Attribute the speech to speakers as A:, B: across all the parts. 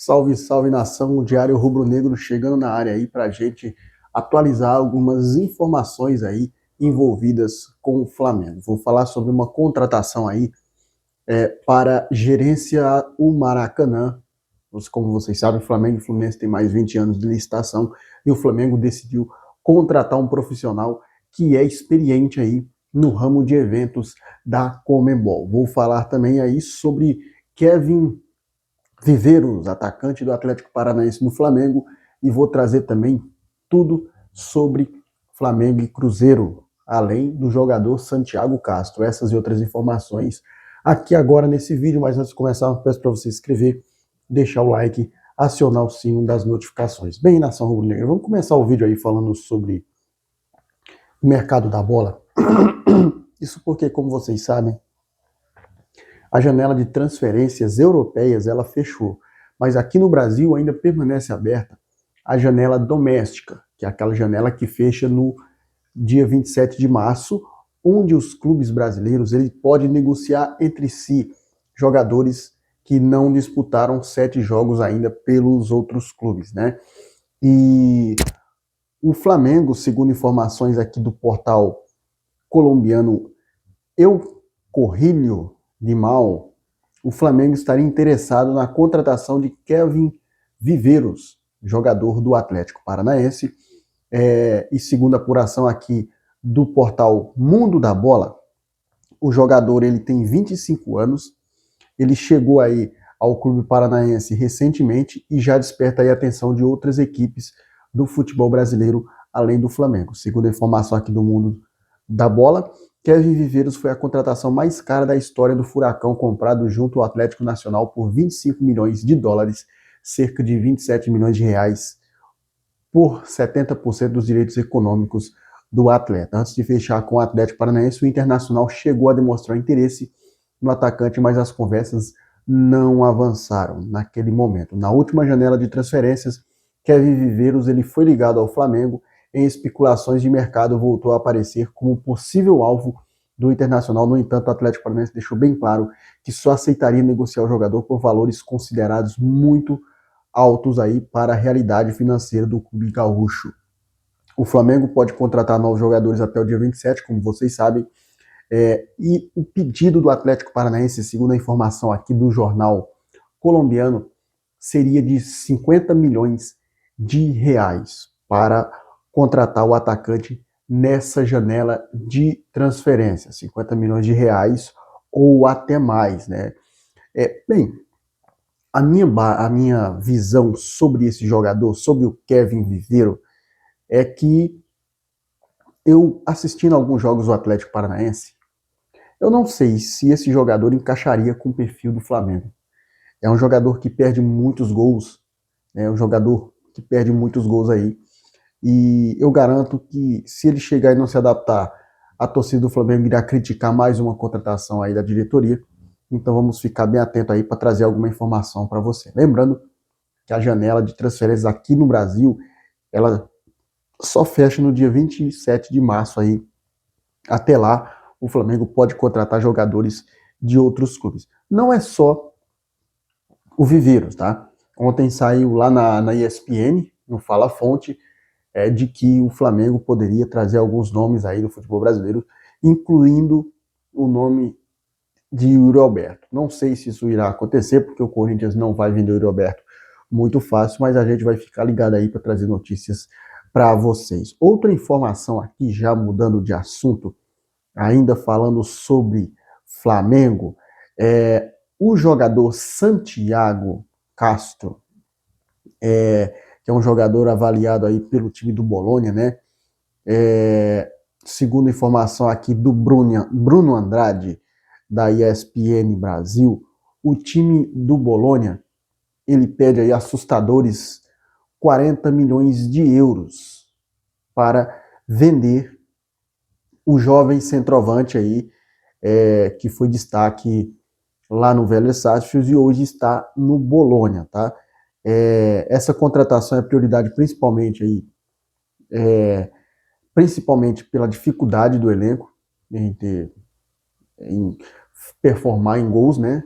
A: Salve, salve nação, o Diário Rubro-Negro chegando na área aí para a gente atualizar algumas informações aí envolvidas com o Flamengo. Vou falar sobre uma contratação aí para gerenciar o Maracanã. Como vocês sabem, o Flamengo e o Fluminense têm mais 20 anos de licitação e o Flamengo decidiu contratar um profissional que é experiente aí no ramo de eventos da Conmebol. Vou falar também aí sobre Kevin Viveiros, atacante do Atlético Paranaense no Flamengo, e vou trazer também tudo sobre Flamengo e Cruzeiro, além do jogador Santiago Castro. Essas e outras informações aqui agora nesse vídeo, mas antes de começar, eu peço para você se inscrever, deixar o like, acionar o sino das notificações. Bem, nação rubro-negra, vamos começar o vídeo aí falando sobre o mercado da bola. Isso porque, como vocês sabem, a janela de transferências europeias ela fechou, mas aqui no Brasil ainda permanece aberta a janela doméstica, que é aquela janela que fecha no dia 27 de março, onde os clubes brasileiros ele pode negociar entre si jogadores que não disputaram 7 jogos ainda pelos outros clubes, né? E o Flamengo, segundo informações aqui do portal colombiano Eu Corrilho de Mal, o Flamengo estaria interessado na contratação de Kevin Viveiros, jogador do Atlético Paranaense. E segundo a apuração aqui do portal Mundo da Bola, o jogador ele tem 25 anos, ele chegou aí ao clube paranaense recentemente e já desperta aí a atenção de outras equipes do futebol brasileiro, além do Flamengo. Segundo a informação aqui do Mundo da Bola, Kevin Viveiros foi a contratação mais cara da história do Furacão, comprado junto ao Atlético Nacional por 25 milhões de dólares, cerca de 27 milhões de reais, por 70% dos direitos econômicos do atleta. Antes de fechar com o Atlético Paranaense, o Internacional chegou a demonstrar interesse no atacante, mas as conversas não avançaram naquele momento. Na última janela de transferências, Kevin Viveiros ele foi ligado ao Flamengo. Em especulações de mercado, voltou a aparecer como possível alvo do Internacional. No entanto, o Atlético Paranaense deixou bem claro que só aceitaria negociar o jogador por valores considerados muito altos aí para a realidade financeira do clube gaúcho. O Flamengo pode contratar novos jogadores até o dia 27, como vocês sabem, e o pedido do Atlético Paranaense, segundo a informação aqui do jornal colombiano, seria de 50 milhões de reais para contratar o atacante nessa janela de transferência, 50 milhões de reais ou até mais, né? Bem, a minha visão sobre esse jogador, sobre o Kevin Viveiros, é que eu assistindo alguns jogos do Atlético Paranaense, eu não sei se esse jogador encaixaria com o perfil do Flamengo. É um jogador que perde muitos gols, é um jogador que perde muitos gols aí. E eu garanto que se ele chegar e não se adaptar, a torcida do Flamengo irá criticar mais uma contratação aí da diretoria. Então vamos ficar bem atento aí para trazer alguma informação para você. Lembrando que a janela de transferências aqui no Brasil, ela só fecha no dia 27 de março aí. Até lá, o Flamengo pode contratar jogadores de outros clubes. Não é só o Viveiros, tá? Ontem saiu lá na ESPN, no Fala Fonte, de que o Flamengo poderia trazer alguns nomes aí do futebol brasileiro, incluindo o nome de Yuri Alberto. Não sei se isso irá acontecer, porque o Corinthians não vai vender o Yuri Alberto muito fácil, mas a gente vai ficar ligado aí para trazer notícias para vocês. Outra informação aqui, já mudando de assunto, ainda falando sobre Flamengo, o jogador Santiago Castro, que é um jogador avaliado aí pelo time do Bolonha, né? Segundo informação aqui do Bruno Andrade, da ESPN Brasil, o time do Bolonha, ele pede aí assustadores 40 milhões de euros para vender o jovem centroavante aí, que foi destaque lá no Vélez Sarsfield e hoje está no Bolonha, tá? Essa contratação é prioridade principalmente pela dificuldade do elenco em performar em gols, né?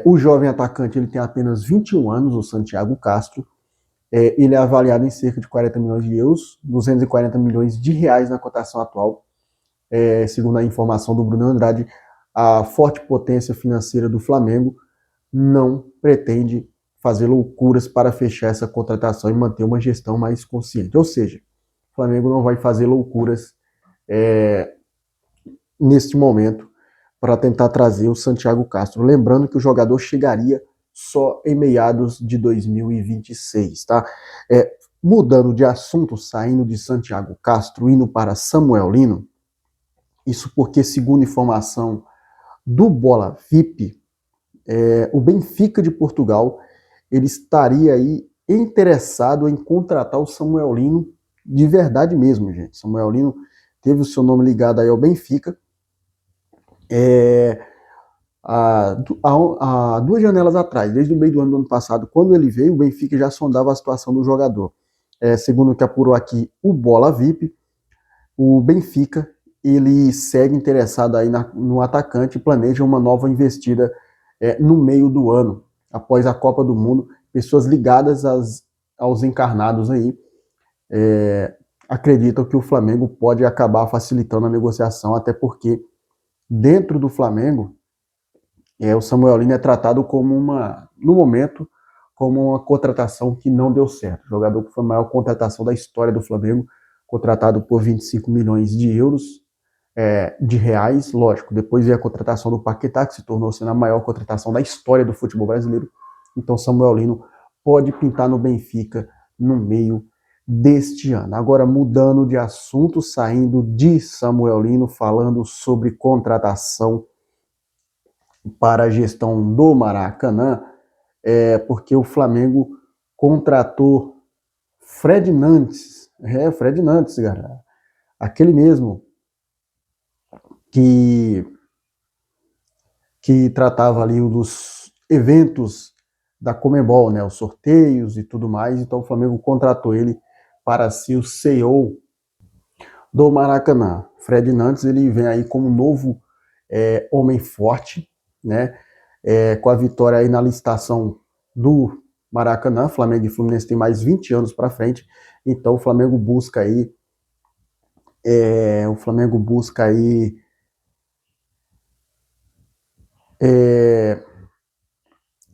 A: O jovem atacante ele tem apenas 21 anos, o Santiago Castro. Ele é avaliado em cerca de 40 milhões de euros, 240 milhões de reais na cotação atual. Segundo a informação do Bruno Andrade, a forte potência financeira do Flamengo não pretende fazer loucuras para fechar essa contratação e manter uma gestão mais consciente. Ou seja, o Flamengo não vai fazer loucuras neste momento para tentar trazer o Santiago Castro. Lembrando que o jogador chegaria só em meados de 2026, tá? Mudando de assunto, saindo de Santiago Castro, indo para Samuel Lino, isso porque, segundo informação do Bola VIP, o Benfica de Portugal, ele estaria aí interessado em contratar o Samuel Lino de verdade mesmo, gente. Samuel Lino teve o seu nome ligado aí ao Benfica. Há 2 janelas atrás, desde o meio do ano passado, quando ele veio, o Benfica já sondava a situação do jogador. Segundo o que apurou aqui o Bola VIP, o Benfica ele segue interessado aí no atacante e planeja uma nova investida no meio do ano, após a Copa do Mundo. Pessoas ligadas aos encarnados aí acreditam que o Flamengo pode acabar facilitando a negociação, até porque dentro do Flamengo o Samuel Lino é tratado como no momento, como uma contratação que não deu certo. O jogador que foi a maior contratação da história do Flamengo, contratado por 25 milhões de euros, de reais, lógico. Depois veio a contratação do Paquetá, que se tornou sendo a maior contratação da história do futebol brasileiro. Então Samuel Lino pode pintar no Benfica no meio deste ano. Agora, mudando de assunto, saindo de Samuel Lino, falando sobre contratação para a gestão do Maracanã, porque o Flamengo contratou Fred Nantes, Fred Nantes, cara, aquele mesmo que tratava ali dos eventos da Conmebol, né, os sorteios e tudo mais. Então o Flamengo contratou ele para ser o CEO do Maracanã. Fred Nantes, ele vem aí como novo homem forte, né, com a vitória aí na licitação do Maracanã. Flamengo e Fluminense tem mais 20 anos para frente, então o Flamengo busca aí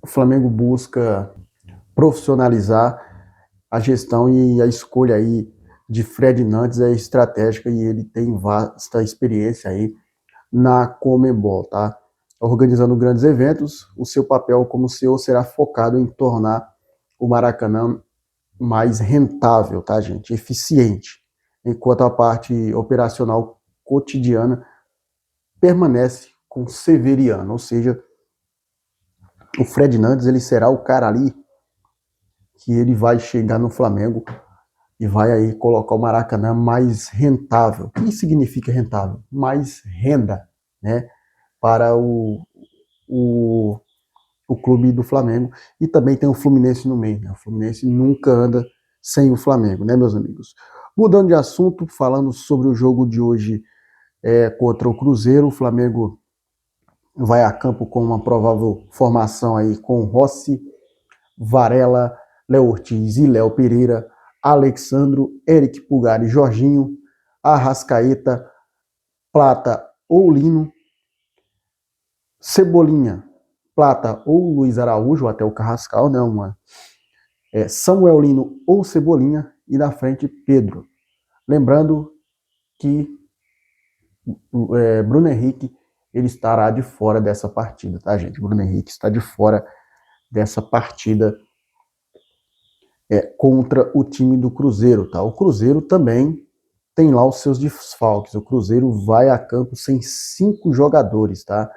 A: o Flamengo busca profissionalizar a gestão, e a escolha aí de Fred Nantes é estratégica e ele tem vasta experiência aí na Conmebol, tá? Organizando grandes eventos, o seu papel como CEO será focado em tornar o Maracanã mais rentável, tá, gente? Eficiente. Enquanto a parte operacional cotidiana permanece com Severiano, ou seja, o Fred Nantes, ele será o cara ali que ele vai chegar no Flamengo e vai aí colocar o Maracanã mais rentável. O que significa rentável? Mais renda, né, para o clube do Flamengo. E também tem o Fluminense no meio, né? O Fluminense nunca anda sem o Flamengo, né, meus amigos? Mudando de assunto, falando sobre o jogo de hoje contra o Cruzeiro, o Flamengo vai a campo com uma provável formação aí com Rossi, Varela, Léo Ortiz e Léo Pereira, Alexandro, Eric Pulgar e Jorginho, Arrascaeta, Plata ou Lino, Cebolinha, Plata ou Luiz Araújo, ou até o Carrascal, né? Samuel Lino ou Cebolinha, e na frente Pedro. Lembrando que Bruno Henrique ele estará de fora dessa partida, tá, gente? Bruno Henrique está de fora dessa partida contra o time do Cruzeiro, tá? O Cruzeiro também tem lá os seus desfalques. O Cruzeiro vai a campo sem 5 jogadores, tá?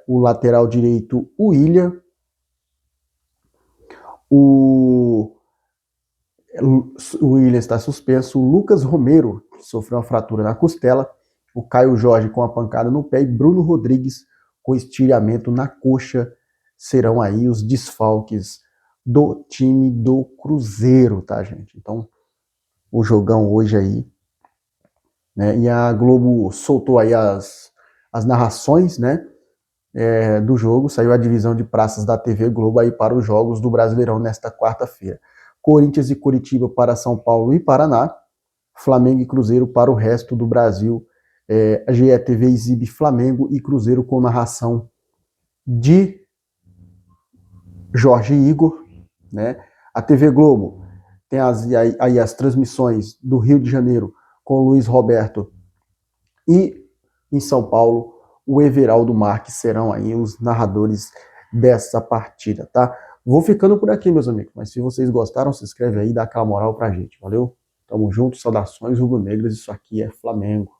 A: O lateral direito, o William, o William está suspenso, o Lucas Romero, que sofreu uma fratura na costela, o Caio Jorge com a pancada no pé e Bruno Rodrigues com estilhamento na coxa serão aí os desfalques do time do Cruzeiro, tá, gente? Então, o jogão hoje aí, né? E a Globo soltou aí as narrações, né? do jogo, saiu a divisão de praças da TV Globo aí para os jogos do Brasileirão nesta quarta-feira. Corinthians e Curitiba para São Paulo e Paraná, Flamengo e Cruzeiro para o resto do Brasil. A GETV exibe Flamengo e Cruzeiro com narração de Jorge Igor, né? A TV Globo tem aí as transmissões do Rio de Janeiro com Luiz Roberto e em São Paulo o Everaldo Marques serão aí os narradores dessa partida, tá? Vou ficando por aqui, meus amigos, mas se vocês gostaram, se inscreve aí, dá aquela moral pra gente, valeu? Tamo junto, saudações rubro-negras, isso aqui é Flamengo.